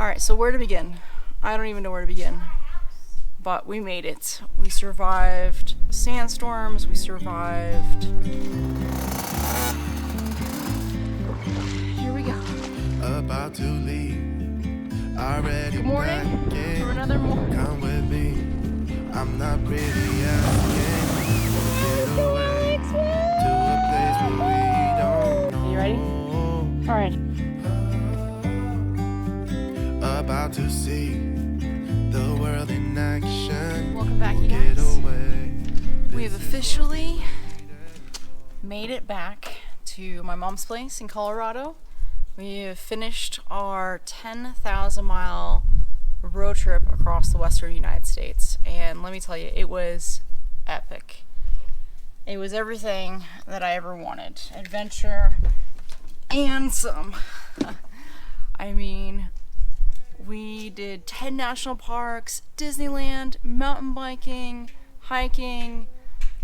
Alright, so where to begin? I don't even know where to begin. But we made it. We survived sandstorms, we survived... Here we go. About to leave. Already Good morning for another morning. Come with me. I'm not really asking. Get away to a place where we don't know. Are you ready? Alright. About to see the world in action. Welcome back, you Get guys. away. We have officially made it back to my mom's place in Colorado. We have finished our 10,000 mile road trip across the western United States, and let me tell you, it was epic. It was everything that I ever wanted. Adventure and some. I mean, we did 10 national parks, Disneyland, mountain biking, hiking,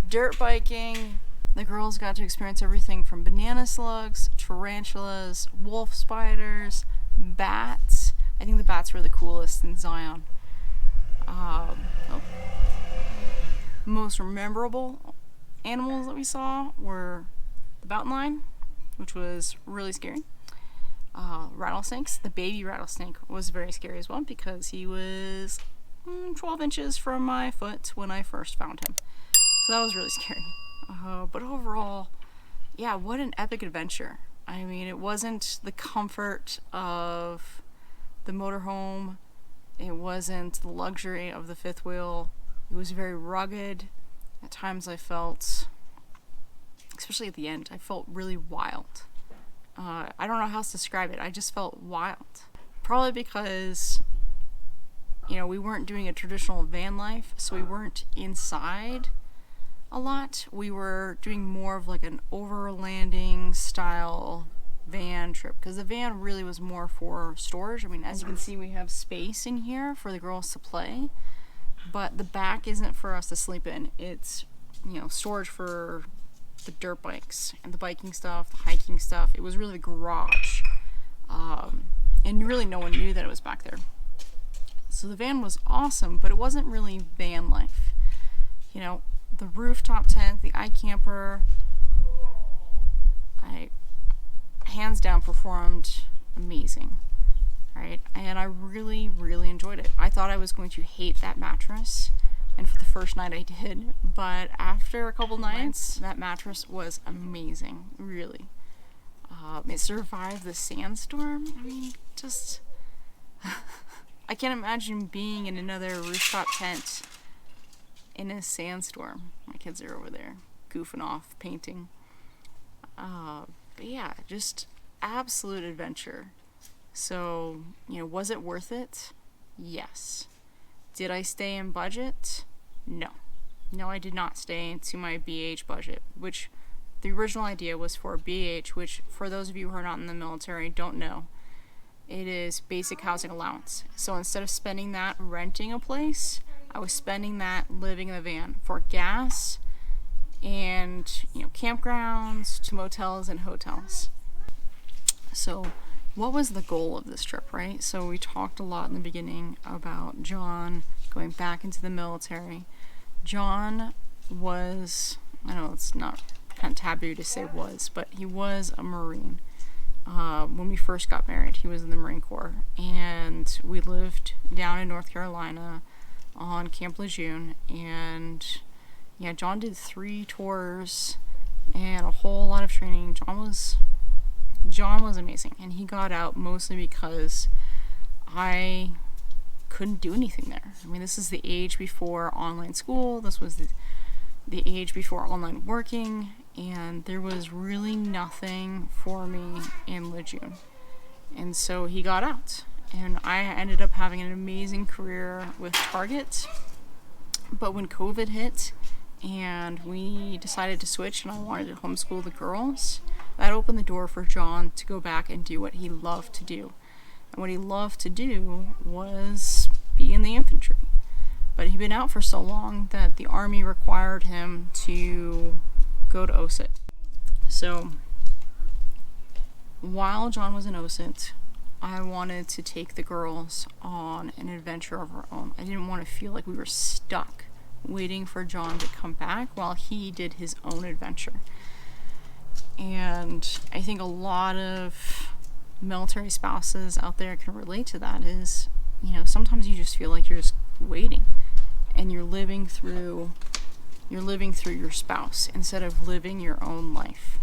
dirt biking. The girls got to experience everything from banana slugs, tarantulas, wolf spiders, bats. I think the bats were the coolest in Zion. Most memorable animals that we saw were the mountain lion, which was really scary. Rattlesnakes. The baby rattlesnake was very scary as well because he was 12 inches from my foot when I first found him. So that was really scary. But overall, yeah, what an epic adventure. I mean, it wasn't the comfort of the motorhome. It wasn't the luxury of the fifth wheel. It was very rugged. At times I felt, especially at the end, I felt really wild. I don't know how else to describe it. I just felt wild. Probably because, you know, we weren't doing a traditional van life, so we weren't inside a lot. We were doing more of like an overlanding style van trip because the van really was more for storage. I mean, as you can see, we have space in here for the girls to play, but the back isn't for us to sleep in. It's, you know, storage for the dirt bikes and the biking stuff, the hiking stuff. It was really the garage, and really no one knew that it was back there. So the van was awesome, but it wasn't really van life. You know, the rooftop tent, the iCamper, I hands down performed amazing, right? And I really, really enjoyed it. I thought I was going to hate that mattress, and for the first night I did, but after a couple nights, that mattress was amazing, really. It survived the sandstorm. I mean, just, I can't imagine being in another rooftop tent in a sandstorm. My kids are over there goofing off, painting. But yeah, just absolute adventure. So, you know, was it worth it? Yes. Did I stay in budget? No. No, I did not stay into my BH budget, which the original idea was for BH, which for those of you who are not in the military don't know, it is basic housing allowance. So instead of spending that renting a place, I was spending that living in the van for gas and, you know, campgrounds to motels and hotels. So what was the goal of this trip, right? So we talked a lot in the beginning about John going back into the military. John was, I know it's not kind of taboo to say was, but he was a Marine. When we first got married, he was in the Marine Corps, and we lived down in North Carolina on Camp Lejeune, and yeah, John did 3 tours and a whole lot of training. John was amazing, and he got out mostly because I couldn't do anything there. I mean, this is the age before online school. This was the age before online working, and there was really nothing for me in Lejeune. And so he got out, and I ended up having an amazing career with Target. But when COVID hit and we decided to switch and I wanted to homeschool the girls, that opened the door for John to go back and do what he loved to do. And what he loved to do was be in the infantry. But he'd been out for so long that the Army required him to go to OSUT. So while John was in OSUT, I wanted to take the girls on an adventure of our own. I didn't want to feel like we were stuck waiting for John to come back while he did his own adventure. And I think a lot of military spouses out there can relate to that. Is, sometimes you just feel like you're just waiting and you're living through your spouse instead of living your own life.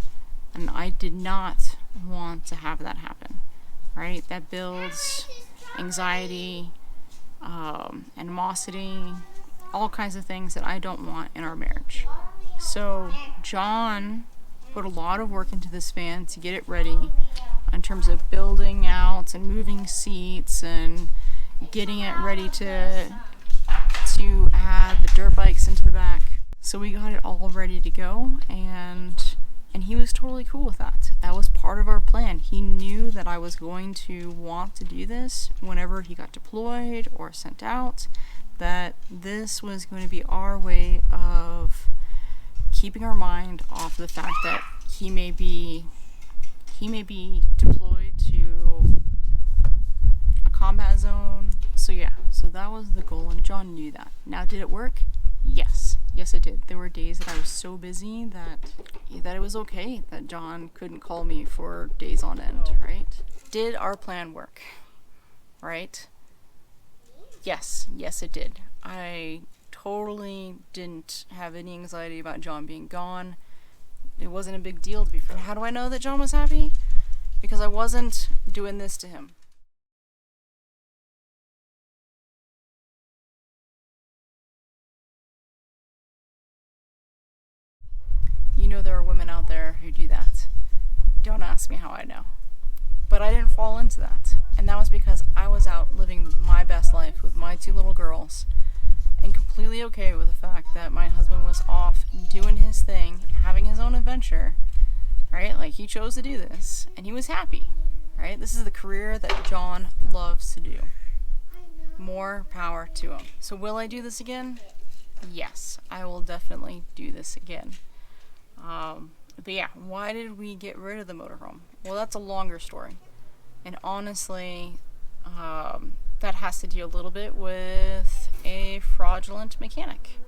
And I did not want to have that happen, right? That builds anxiety, animosity, all kinds of things that I don't want in our marriage. So John put a lot of work into this van to get it ready in terms of building out and moving seats and getting it ready to add the dirt bikes into the back. So we got it all ready to go, and he was totally cool with that. That was part of our plan. He knew that I was going to want to do this whenever he got deployed or sent out, that this was going to be our way of keeping our mind off the fact that he may be deployed to a combat zone. So that was the goal, and John knew that. Now, did it work? Yes, it did. There were days that I was so busy that it was okay that John couldn't call me for days on end, right? Did our plan work? Right? Yes, it did. I totally didn't have any anxiety about John being gone. It wasn't a big deal, to be fair. How do I know that John was happy? Because I wasn't doing this to him. There are women out there who do that. Don't ask me how I know. But I didn't fall into that. And that was because I was out living my best life with my 2 little girls and completely okay with the fact that my husband was off doing his thing, having his own adventure, right? Like, he chose to do this and he was happy, right? This is the career that John loves to do. More power to him. So will I do this again? Yes, I will definitely do this again. But yeah, why did we get rid of the motorhome? Well, that's a longer story. And honestly, that has to do a little bit with a fraudulent mechanic.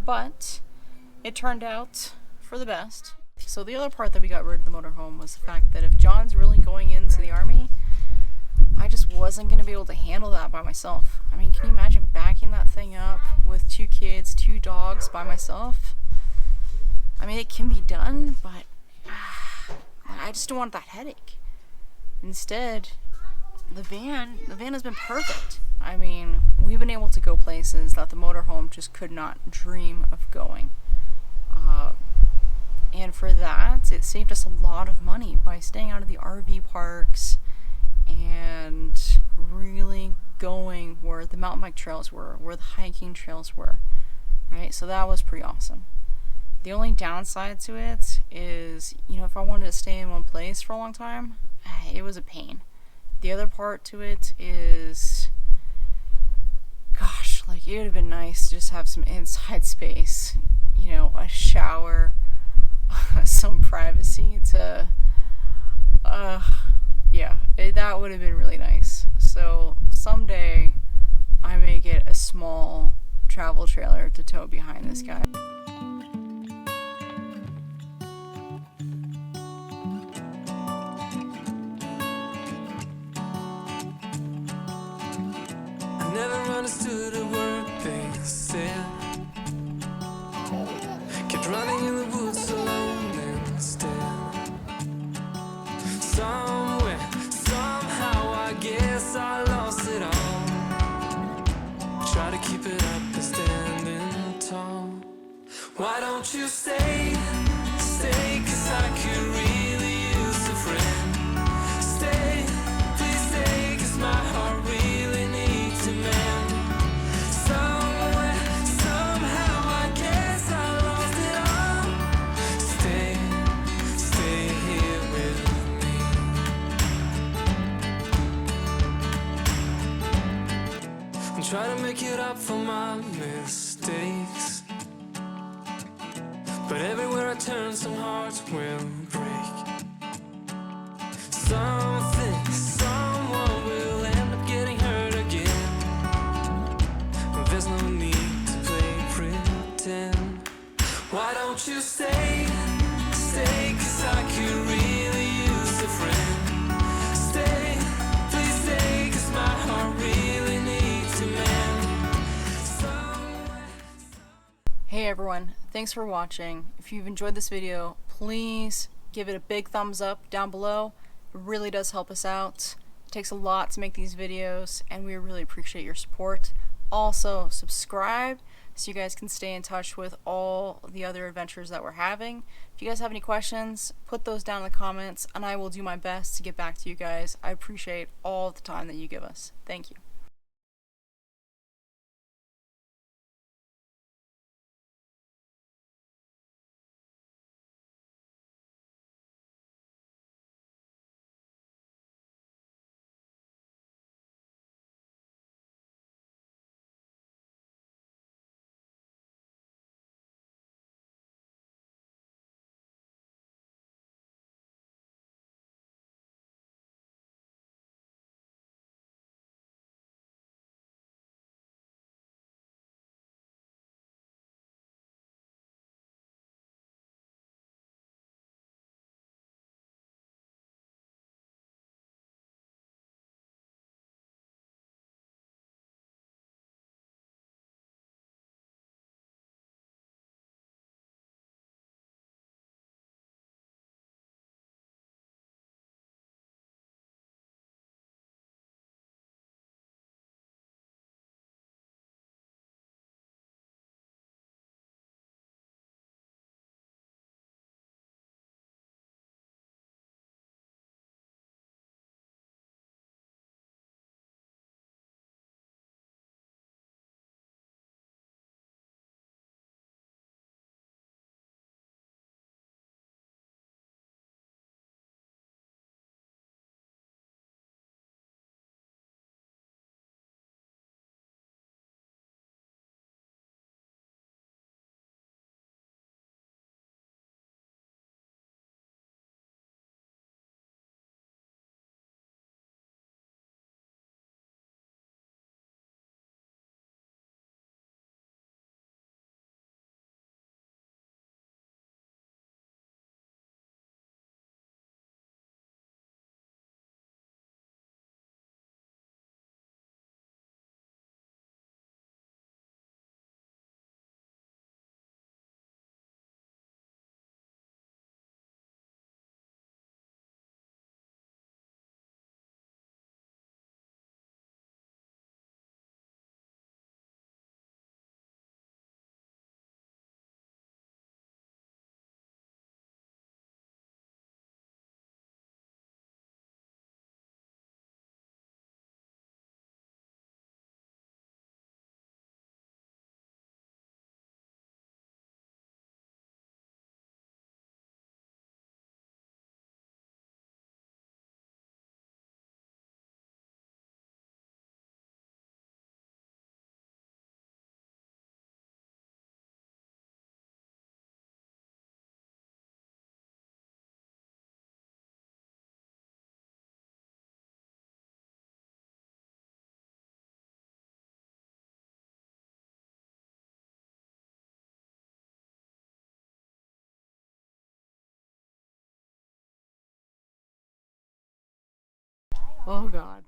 But it turned out for the best. So the other part that we got rid of the motorhome was the fact that if John's really going into the Army, I just wasn't going to be able to handle that by myself. I mean, can you imagine backing that thing up with 2 kids, 2 dogs by myself? I mean, it can be done, but I just don't want that headache. Instead, the van has been perfect. I mean, we've been able to go places that the motorhome just could not dream of going. And for that, it saved us a lot of money by staying out of the RV parks and really going where the mountain bike trails were, where the hiking trails were, right? So that was pretty awesome. The only downside to it is, if I wanted to stay in one place for a long time, it was a pain. The other part to it is, gosh, like, it would have been nice to just have some inside space, a shower, some privacy to, that would have been really nice. So someday I may get a small travel trailer to tow behind this guy. Never understood a word they said. Kept running in the woods alone instead. Somewhere, somehow, I guess I lost it all. Try to keep it up and standing tall. Why don't you stay, 'cause I could really use a friend. Stay, please stay, 'cause my heart really needs a man. Somewhere, somehow, I guess I lost it all. Stay here with me. And try to make it up for my mistakes. But everywhere I turn, some hearts will break. Something, someone don't you stay, stay, 'cause I could really use a friend. Stay, please stay, 'cause my heart really needs a man. Hey everyone, thanks for watching. If you've enjoyed this video, please give it a big thumbs up down below. It really does help us out. It takes a lot to make these videos, and we really appreciate your support. Also, subscribe so you guys can stay in touch with all the other adventures that we're having. If you guys have any questions, put those down in the comments, and I will do my best to get back to you guys. I appreciate all the time that you give us. Thank you. Oh God.